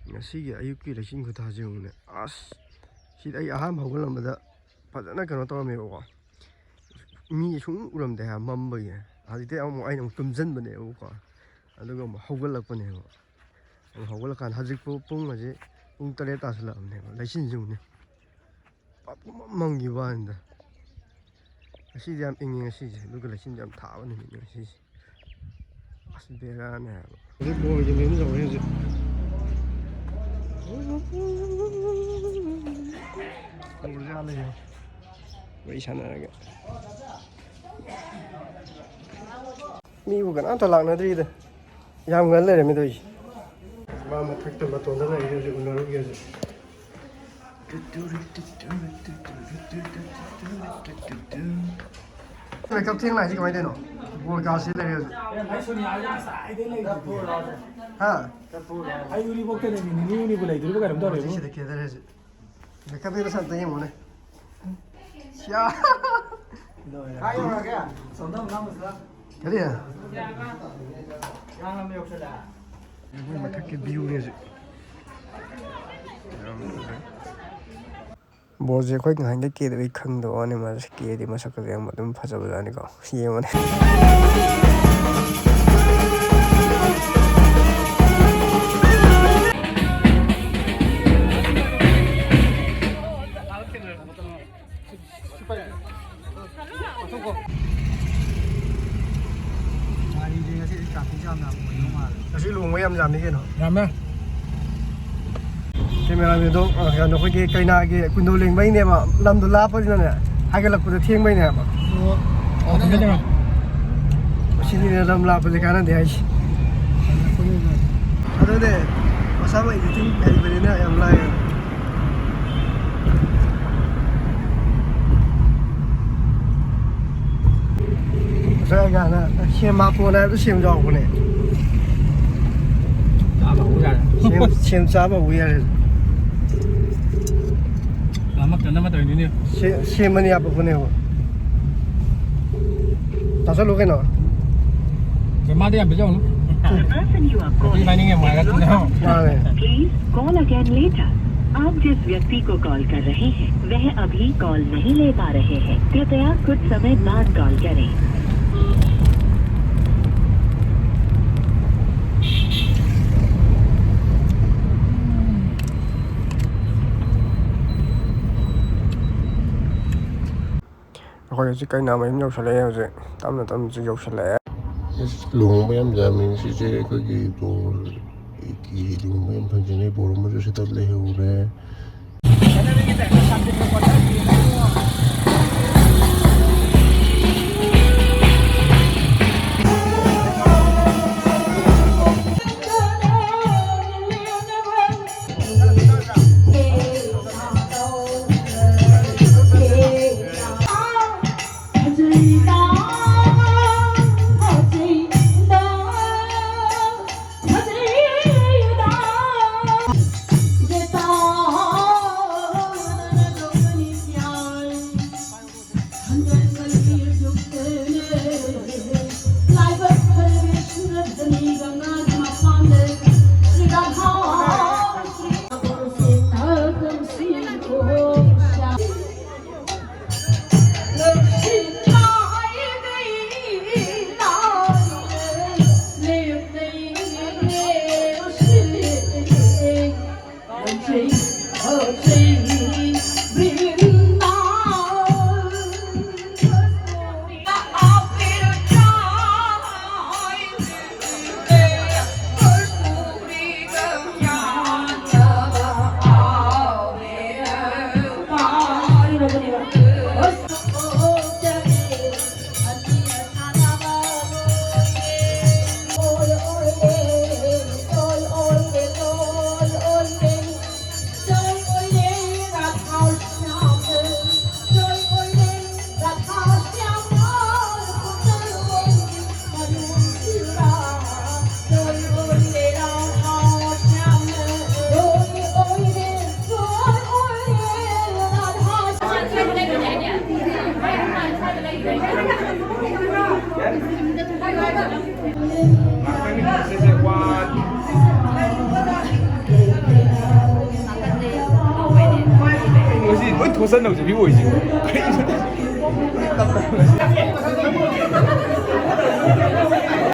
Ngasiga ayuki ꯂꯩꯆꯤꯟ ꯈꯨꯊꯥꯁꯦ ꯌꯦꯡꯉꯨꯅꯦ ꯑꯁ ꯁꯤꯗ ꯑꯩ ꯑꯍꯥꯟꯕ ꯍꯧꯒꯠꯂꯝꯕꯗ ꯐꯖꯅ ꯀꯩꯅꯣ ꯇꯧꯔꯝꯃꯦꯕꯀꯣ ꯃꯤ ꯁꯨꯡ ꯎꯔꯝꯗꯦ ꯍꯥꯏ ꯃꯝꯕꯒꯤ ꯍꯧꯖꯤꯛꯇꯤ ꯑꯩꯅ ꯑꯃꯨꯛ ꯇꯨꯝꯁꯤꯟꯕꯅꯦꯕꯀꯣ ꯑꯗꯨꯒ ꯑꯃꯨꯛ ꯍꯧꯒꯠꯂꯛꯄꯅꯦꯕ ꯑꯃꯨꯛ ꯍꯧꯒꯠꯂꯀꯥꯟꯗ ꯍꯧꯖꯤꯛꯄꯨ ꯄꯨꯡ 7 ꯇꯥꯁꯜꯂꯛꯑꯕꯅꯦꯕ ꯂꯩꯆꯤꯟꯁꯦ ꯌꯦꯡꯉꯨꯅꯦ ꯄꯨꯡꯃꯝ ꯃꯝꯈꯤꯕ ꯋꯥꯅꯤꯗ ꯉꯁꯤꯗꯤ ꯌꯥꯝ ꯏꯪꯉꯤ ꯉꯁꯤꯁꯦ ꯑꯗꯨꯒ ꯂꯩꯆꯤꯟ ꯌꯥꯝ ꯊꯥꯕ ꯅꯨꯃꯤꯠꯅꯤ ꯉꯁꯤꯁꯦ ꯑꯁ ꯕꯦꯔꯥꯅꯦ ꯍꯥꯏꯕ ꯍꯧꯖꯤꯛ ꯕꯣꯜꯒꯤ ꯃꯦꯝ ꯇꯧꯔꯦ ꯍꯧꯖꯤꯛ wari sanaraga mibu kananta laknadrida yam ngal leremi doi ma mathakta matonda lairi je unarugi je Wake up thing like I don't know. Work out see there. Huh? I will walk in the new village. Look at them. The kid there is. The capital something on it. Yeah. I am again. So no numbers. Yeah. Young Yoshada. We might take a view music. ꯕꯣꯜꯁꯦ ꯑꯩꯈꯣꯏ ꯉꯍꯥꯟꯗ ꯀꯦꯗꯕꯩ ꯈꯪꯗꯕ ꯋꯥꯅꯤ ꯃꯥꯁꯦ ꯀꯦꯗꯤ ꯃꯁꯛꯀꯁꯦ ꯌꯥꯝ ꯑꯗꯨꯝ ꯐꯖꯕꯖꯥꯠꯅꯤꯀꯣ ꯌꯦꯡꯉꯣꯅꯦ ꯑꯁꯤ ꯂꯨꯍꯣꯡꯕ ꯌꯥꯝ ꯌꯥꯝꯃꯤ ꯀꯩꯅꯣ ꯌꯥꯝꯃꯦ ꯀꯦꯃꯦꯔꯥꯃꯦꯟꯗꯣ ꯀꯩꯅꯣ ꯑꯩꯈꯣꯏꯒꯤ ꯀꯩꯅꯥꯒꯤ ꯀꯨꯟꯗꯣ ꯂꯦꯡꯕꯩꯅꯦꯕ ꯂꯝꯗꯣ ꯂꯥꯞꯄꯅꯤꯅꯅꯦ ꯍꯥꯏꯒꯠꯂꯛꯄꯗ ꯊꯦꯡꯕꯩꯅꯦꯕ ꯁꯤꯅꯤꯅꯦ ꯂꯝ ꯂꯥꯞꯄꯁꯦ ꯀꯥꯟꯅꯗꯦ ꯍꯥꯏꯁꯦ ꯑꯗꯨꯅꯦ ꯃꯁꯥꯃꯛ ꯏꯗꯤꯇꯤꯡ ꯍꯩꯕꯅꯤꯅ ꯌꯥꯝ ꯂꯥꯏꯌꯦ ꯉꯁꯥꯏ ꯀꯥꯟꯗ ꯁꯦꯝ ꯍꯥꯞꯄꯣꯅ ꯍꯥꯏꯕꯗꯣ ꯁꯦꯝ ꯌꯥꯎꯕꯅꯦ ꯁꯦꯝ ꯆꯥꯕ ꯍꯧꯕ ꯌꯥꯔꯦ ꯁꯦꯝꯃꯅꯤ ꯍꯥꯞꯄꯛꯄꯅꯦꯕ ꯇꯥꯁꯜꯂꯨ ꯀꯩꯅꯣ ꯃꯥꯗꯤ ꯌꯥꯝ ꯄꯤꯖꯧꯅꯨ Please call again later. आप जिस व्यक्ति को कॉल कर रहे हैं वह अभी कॉल नहीं ले पा रहे हैं कृपया कुछ समय बाद कॉल करें ꯑꯩꯈꯣꯏ ꯍꯧꯖꯤꯛ ꯀꯩꯅꯥ ꯃꯌꯨꯝ ꯌꯧꯁꯜꯂꯛꯑꯦ ꯍꯧꯖꯤꯛ ꯇꯞꯅ ꯇꯞꯅꯁꯨ ꯌꯧꯁꯜꯂꯛꯑꯦ ꯂꯨꯍꯣꯡꯕ ꯌꯥꯝ ꯌꯥꯝꯃꯤ ꯁꯤꯁꯦ ꯑꯩꯈꯣꯏꯒꯤ ꯕꯣꯔꯒꯤ ꯂꯨꯍꯣꯡꯕ ꯌꯥꯝ ꯐꯪꯖꯅꯩ ꯕꯣꯔ ꯑꯃꯁꯨ ꯁꯤꯗ ꯂꯩꯍꯧꯔꯦ ထိုးစက်နှုတ်ချပြီးဖို့ရှိဘူး